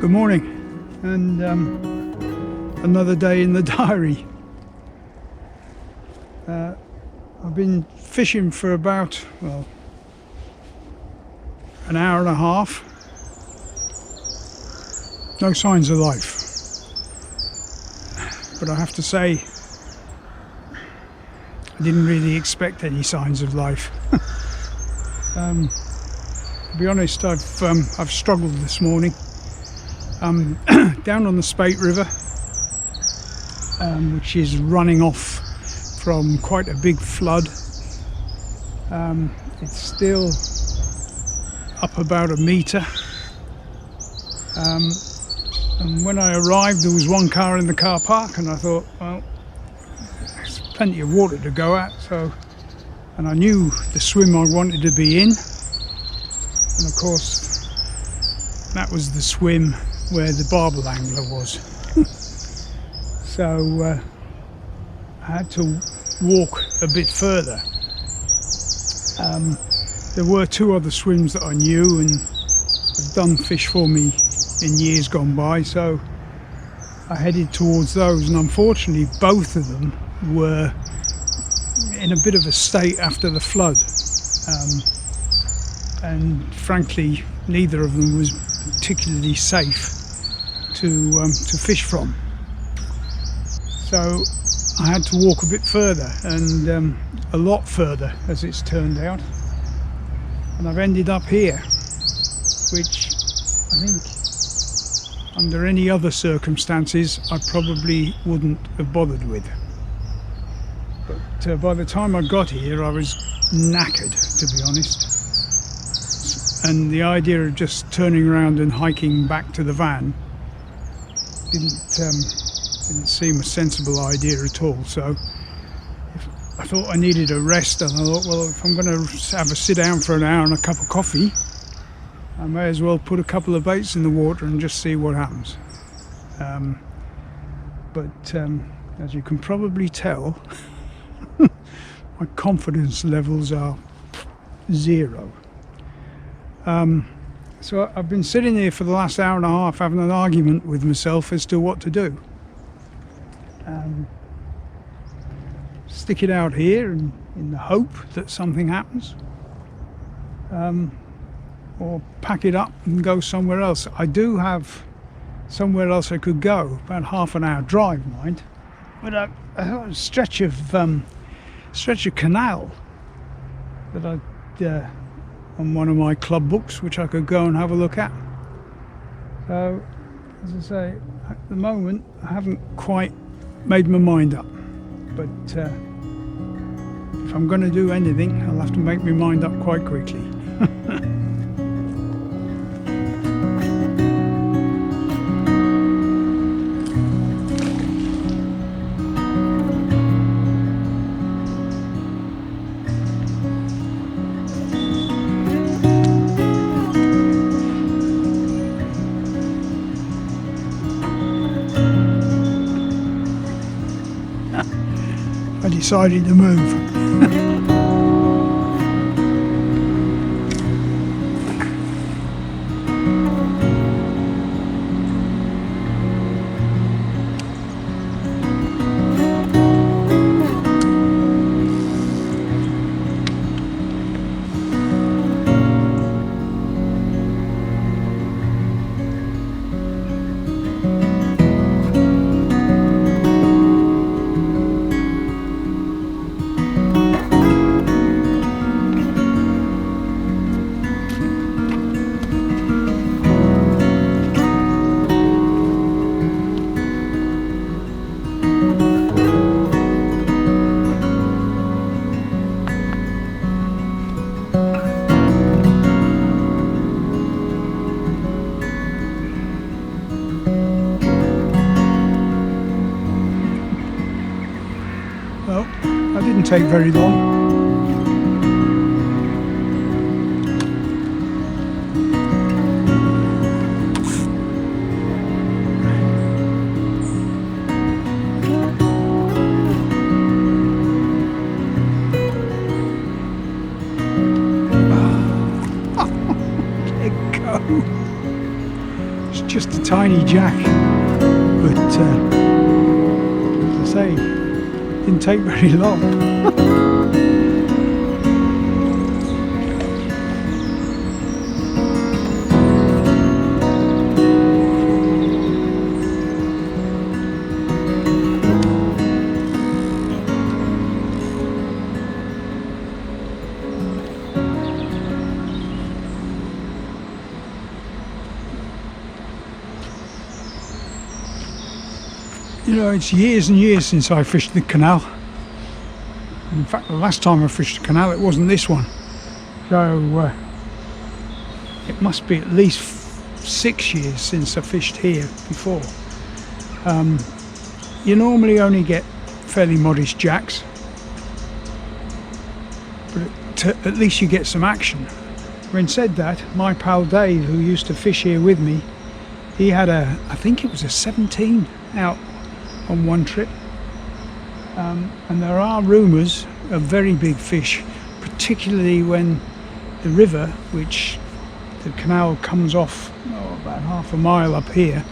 Good morning, and another day in the diary. I've been fishing for about, an hour and a half. No signs of life. But I have to say, I didn't really expect any signs of life. To be honest, I've struggled this morning. Down on the Spate River, which is running off from quite a big flood. It's still up about a metre. And when I arrived, there was one car in the car park, and I thought, well, there's plenty of water to go at. And I knew the swim I wanted to be in, and of course, that was the swim where the barbel angler was. So I had to walk a bit further. There were two other swims that I knew and have done fish for me in years gone by, so I headed towards those, and unfortunately both of them were in a bit of a state after the flood, and frankly neither of them was particularly safe to fish from. So I had to walk a bit further, and a lot further as it's turned out, and I've ended up here, which I think under any other circumstances I probably wouldn't have bothered with. But by the time I got here I was knackered, to be honest. And the idea of just turning around and hiking back to the van didn't seem a sensible idea at all. So I thought I needed a rest, and I thought, well, if I'm going to have a sit down for an hour and a cup of coffee, I may as well put a couple of baits in the water and just see what happens. But as you can probably tell, my confidence levels are zero. So I've been sitting here for the last hour and a half having an argument with myself as to what to do. Stick it out here in the hope that something happens, or pack it up and go somewhere else. I do have somewhere else I could go, about half an hour drive, mind, but a stretch of canal that I on one of my club books, which I could go and have a look at. So, as I say, at the moment I haven't quite made my mind up, but if I'm going to do anything, I'll have to make my mind up quite quickly. I decided to move. Well, that didn't take very long. It's just a tiny jack, but as I say, didn't take very long. You know, it's years and years since I fished the canal. In fact, the last time I fished the canal, it wasn't this one. So it must be at least 6 years since I fished here before. You normally only get fairly modest jacks, but at least you get some action. When said that, my pal Dave, who used to fish here with me, he had I think it was a 17 out on one trip, and there are rumours of very big fish, particularly when the river, which the canal comes off about half a mile up here,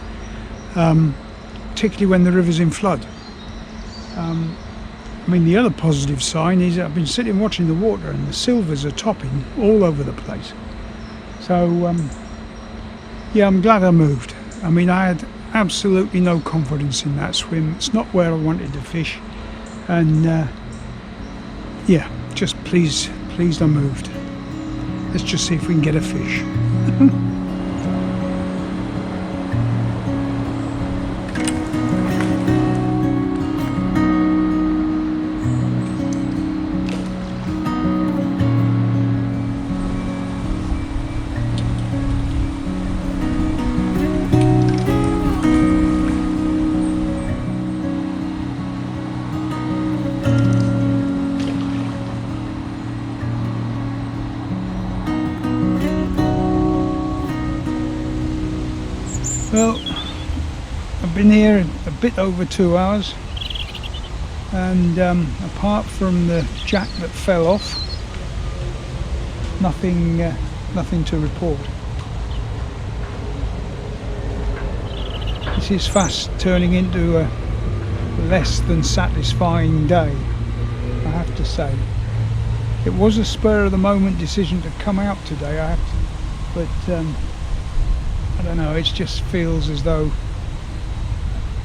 particularly when the river's in flood. I mean, the other positive sign is I've been sitting watching the water and the silvers are topping all over the place. So yeah, I'm glad I moved. I mean, I had absolutely no confidence in that swim. It's not where I wanted to fish, and yeah, just pleased I moved. Let's just see if we can get a fish. Well, I've been here a bit over 2 hours, and apart from the jack that fell off, nothing to report. This is fast turning into a less than satisfying day, I have to say. It was a spur of the moment decision to come out today, but I don't know, it just feels as though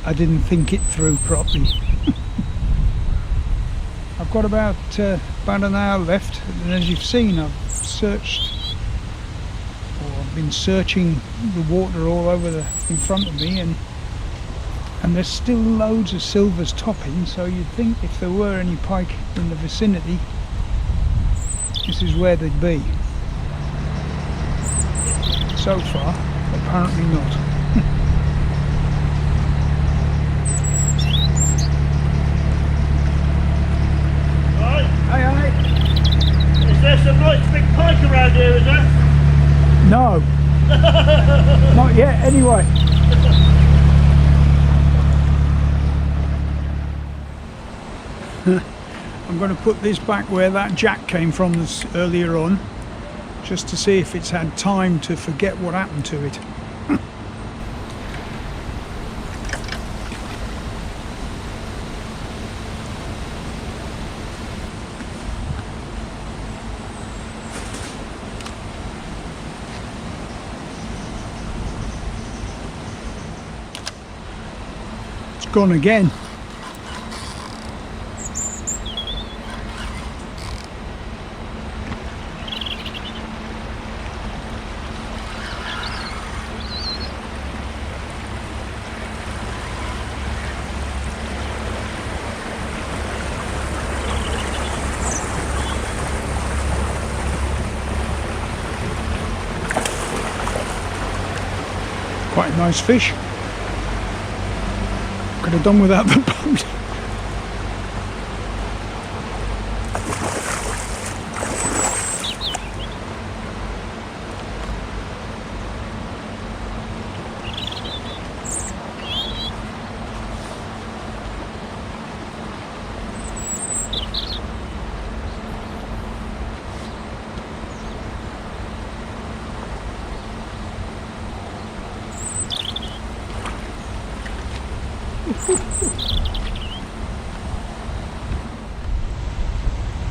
I didn't think it through properly. I've got about an hour left, and as you've seen, I've been searching the water all over in front of me, and there's still loads of silvers topping, so you'd think if there were any pike in the vicinity, this is where they'd be. So far, apparently not. Right. Aye, aye. Is there some nice big pike around here, is there? No. Not yet, anyway. I'm going to put this back where that jack came from earlier on, just to see if it's had time to forget what happened to it. It's gone again. Quite a nice fish. Could have done without the boat.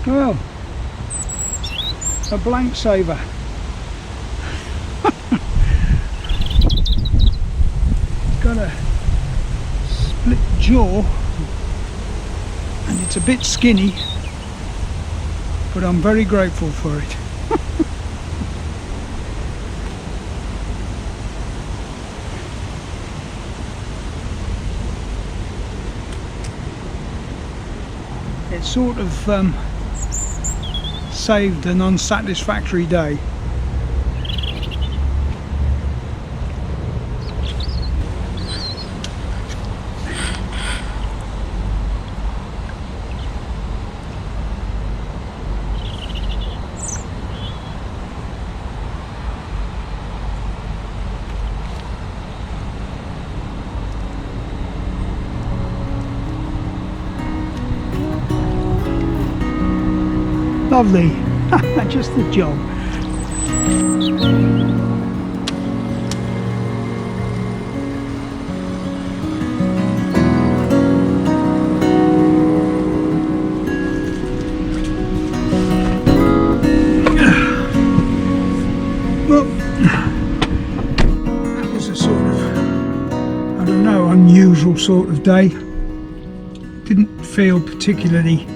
Well, a blank saver. Got a split jaw and it's a bit skinny, but I'm very grateful for it. It sort of saved an unsatisfactory day. Lovely, just the job. Well, that was a sort of, I don't know, unusual sort of day. Didn't feel particularly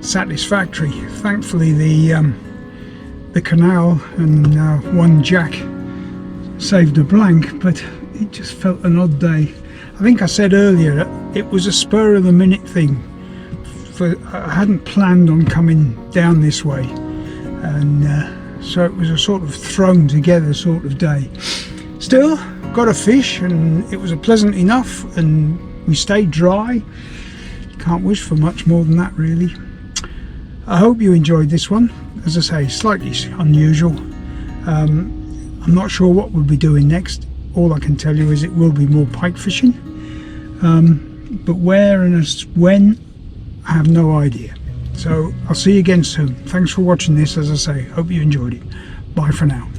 satisfactory. Thankfully the canal and one jack saved a blank, but it just felt an odd day. I think I said earlier it was a spur of the minute thing. I hadn't planned on coming down this way, and so it was a sort of thrown together sort of day. Still got a fish and it was a pleasant enough, and we stayed dry. Can't wish for much more than that really. I hope you enjoyed this one. As I say, slightly unusual. I'm not sure what we'll be doing next. All I can tell you is it will be more pike fishing. But where and when, I have no idea. So I'll see you again soon. Thanks for watching this. As I say, hope you enjoyed it. Bye for now.